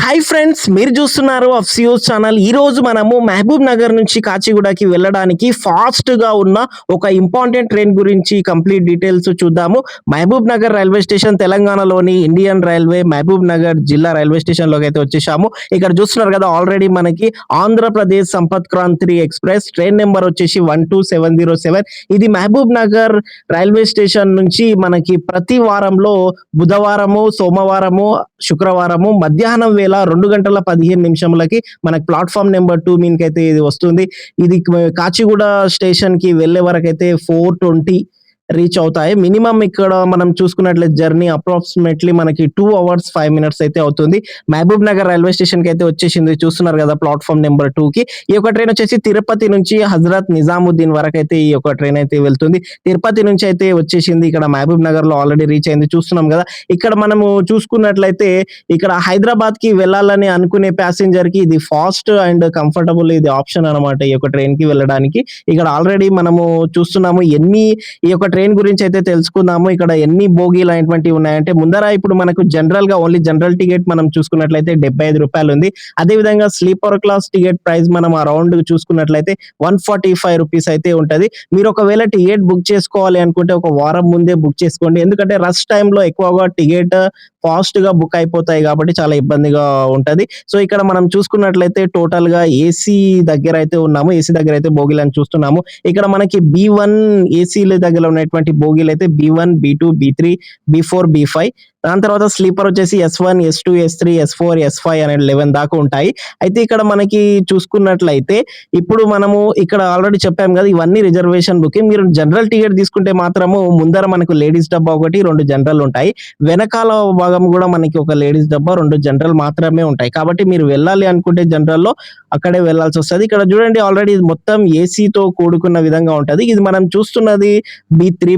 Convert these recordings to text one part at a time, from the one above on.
Hi friends, మీరు చూస్తున్నారు అఫ్సియోస్ channel. ఈ రోజు మనము మహబూబ్ నగర్ నుంచి కాచిగూడకి వెళ్ళడానికి ఫాస్ట్‌గా ఉన్న ఒక ఇంపార్టెంట్ ట్రైన్ గురించి కంప్లీట్ డీటెయిల్స్ చూద్దాము. మహబూబ్ నగర్ రైల్వే స్టేషన్ తెలంగాణలోని ఇండియన్ రైల్వే మహబూబ్ నగర్ జిల్లా రైల్వే స్టేషన్‌లోకి అయితే వచ్చేసాము. ఇక్కడ చూస్తున్నారు కదా, ఆల్రెడీ మనకి Andhra Pradesh Sampark Kranti express train number వచ్చేసి 12707. ఇది మహబూబ్ నగర్ రైల్వే స్టేషన్ నుంచి మనకి ప్రతి వారంలో బుధవారము, సోమవారము, శుక్రవారము మధ్యాహ్నం వేళ 2:15 మనకి ప్లాట్‌ఫార్మ్ నెంబర్ 2 మీదకైతే ఇది వస్తుంది. ఇది కాచిగూడ స్టేషన్‌కి వెళ్ళే వరకైతే 4:20 రీచ్ అవుతాయి. మినిమం ఇక్కడ మనం చూసుకున్నట్లయితే జర్నీ అప్రాక్సిమేట్‌లీ మనకి 2 అవర్స్ 5 మినిట్స్ అయితే అవుతుంది. మహబూబ్ నగర్ రైల్వే స్టేషన్‌కి అయితే వచ్చేసింది. చూస్తున్నారు కదా, ప్లాట్‌ఫార్మ్ నెంబర్ 2కి. ఈ యొక్క ట్రైన్ వచ్చేసి తిరుపతి నుంచి హజరత్ నిజాముద్దీన్ వరకైతే ఈ యొక్క ట్రైన్ అయితే వెళ్తుంది. తిరుపతి నుంచి అయితే వచ్చేసింది. ఇక్కడ మహబూబ్ నగర్‌లో ఆల్రెడీ రీచ్ అయింది. చూస్తున్నాం కదా, ఇక్కడ మనము చూసుకున్నట్లయితే ఇక్కడ హైదరాబాద్‌కి వెళ్ళాలని అనుకునే ప్యాసింజర్‌కి ఇది ఫాస్ట్ అండ్ కంఫర్టబుల్ ఇది ఆప్షన్ అన్నమాట ఈ యొక్క ట్రైన్‌కి వెళ్ళడానికి. ఇక్కడ ఆల్రెడీ మనము చూస్తున్నాము ఈ యొక్క ట్రైన్ గురించి అయితే తెలుసుకుందాము. ఇక్కడ ఎన్ని బోగీలు అనేటువంటివి ఉన్నాయంటే, ముందర ఇప్పుడు మనకు జనరల్‌గా ఓన్లీ జనరల్ టికెట్ మనం చూసుకున్నట్లయితే ₹75 ఉంది. అదే విధంగా స్లీపర్ క్లాస్ టికెట్ ప్రైస్ మనం అరౌండ్ చూసుకున్నట్లయితే ₹145 అయితే ఉంటది. మీరు ఒకవేళ టికెట్ బుక్ చేసుకోవాలి అనుకుంటే ఒక వారం ముందే బుక్ చేసుకోండి. ఎందుకంటే రష్ టైమ్‌లో ఎక్కువగా టికెట్ ఫాస్ట్‌గా బుక్ అయిపోతాయి కాబట్టి చాలా ఇబ్బందిగా ఉంటది. సో ఇక్కడ మనం చూసుకున్నట్లయితే టోటల్‌గా ఏసీ దగ్గర అయితే ఉన్నాము. ఏసీ దగ్గర అయితే బోగీలను చూస్తున్నాము. ఇక్కడ మనకి B1 ఏసీల దగ్గర ఉన్నటువంటి బోగీలైతే B1, B2, B3, B4, B5. దాని తర్వాత స్లీపర్ వచ్చేసి S1, S2, S3, S4, S5 అనే 11 దాకా ఉంటాయి. అయితే ఇక్కడ మనకి చూసుకున్నట్లయితే ఇప్పుడు మనము ఇక్కడ ఆల్రెడీ చెప్పాము కదా, ఇవన్నీ రిజర్వేషన్ బుకింగ్. మీరు జనరల్ టికెట్ తీసుకుంటే మాత్రము ముందర మనకు లేడీస్ డబ్బా ఒకటి, 2 జనరల్ ఉంటాయి. వెనకాల భాగం కూడా మనకి ఒక లేడీస్ డబ్బా, 2 జనరల్ మాత్రమే ఉంటాయి. కాబట్టి మీరు వెళ్ళాలి అనుకుంటే జనరల్‌లో అక్కడే వెళ్ళాల్సి వస్తది. ఇక్కడ చూడండి, ఆల్రెడీ మొత్తం ఏసీతో కూడుకున్న విధంగా ఉంటది. ఇది మనం చూస్తున్నది B3,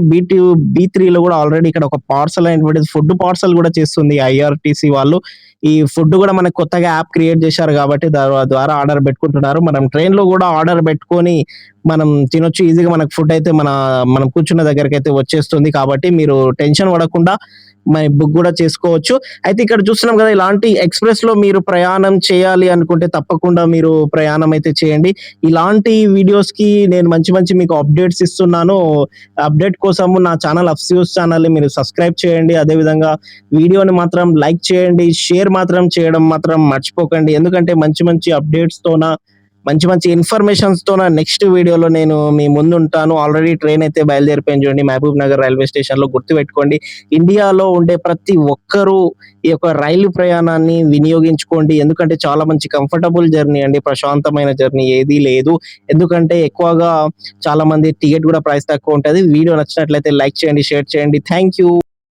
B3లో కూడా ఆల్రెడీ ఇక్కడ ఒక పార్సల్ అయినటువంటి ఫుడ్ పార్సల్ కూడా చేస్తుంది ఐఆర్‌టీసీ వాళ్ళు. ఈ ఫుడ్ కూడా మనకు కొత్తగా యాప్ క్రియేట్ చేశారు కాబట్టి ద్వారా ఆర్డర్ పెట్టుకుంటున్నారు. మనం ట్రైన్‌లో కూడా ఆర్డర్ పెట్టుకొని మనం తినొచ్చు ఈజీగా. మనకు ఫుడ్ అయితే మనం కూర్చున్న దగ్గరకైతే వచ్చేస్తుంది. కాబట్టి మీరు టెన్షన్ పడకుండా బుక్ కూడా చేసుకోవచ్చు. అయితే ఇక్కడ చూస్తున్నాం కదా, ఇలాంటి ఎక్స్‌ప్రెస్‌లో మీరు ప్రయాణం చేయాలి అనుకుంటే తప్పకుండా మీరు ప్రయాణం అయితే చేయండి. ఇలాంటి వీడియోస్‌కి నేను మంచి మీకు అప్డేట్స్ ఇస్తున్నాను. అప్డేట్ కోసము నా ఛానల్ అఫ్సియోస్ ఛానల్‌ని మీరు సబ్స్క్రైబ్ చేయండి. అదే విధంగా వీడియోని మాత్రం లైక్ చేయండి, షేర్ మాత్రం చేయడం మాత్రం మర్చిపోకండి. ఎందుకంటే మంచి అప్డేట్స్‌తోన మంచి ఇన్ఫర్మేషన్స్‌తోన నెక్స్ట్ వీడియోలో నేను మీ ముందుంటాను. ఆల్రెడీ ట్రైన్ అయితే బయలుదేరిపోయింది చూడండి మహబూబ్ నగర్ రైల్వే స్టేషన్‌లో. గుర్తుపెట్టుకోండి, ఇండియాలో ఉండే ప్రతి ఒక్కరూ ఈ యొక్క రైలు ప్రయాణాన్ని వినియోగించుకోండి. ఎందుకంటే చాలా మంచి కంఫర్టబుల్ జర్నీ అండి, ప్రశాంతమైన జర్నీ ఏదీ లేదు. ఎందుకంటే ఎక్కువగా చాలా మంది టికెట్ కూడా ప్రైస్ తక్కువ ఉంటది. వీడియో నచ్చినట్లయితే లైక్ చేయండి, షేర్ చేయండి. Thank you.